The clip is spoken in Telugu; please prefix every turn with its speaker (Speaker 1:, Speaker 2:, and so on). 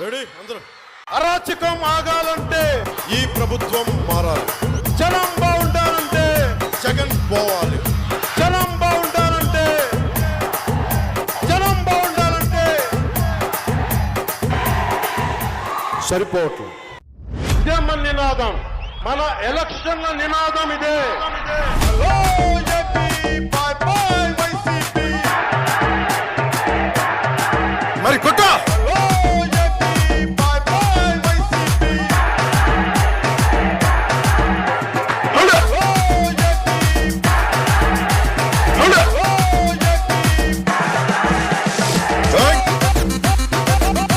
Speaker 1: రెడీ అందరూ. అరాచకం ఆగాలంటే ఈ ప్రభుత్వం మారాలి. జనం బాగుండాలంటే జగన్ పోవాలి. జనం బాగుండాలంటే సరిపోవట్లేదు. ఇదే మన నినాదం, మన ఎలక్షన్ల నినాదం ఇదే. Hello AP, by by.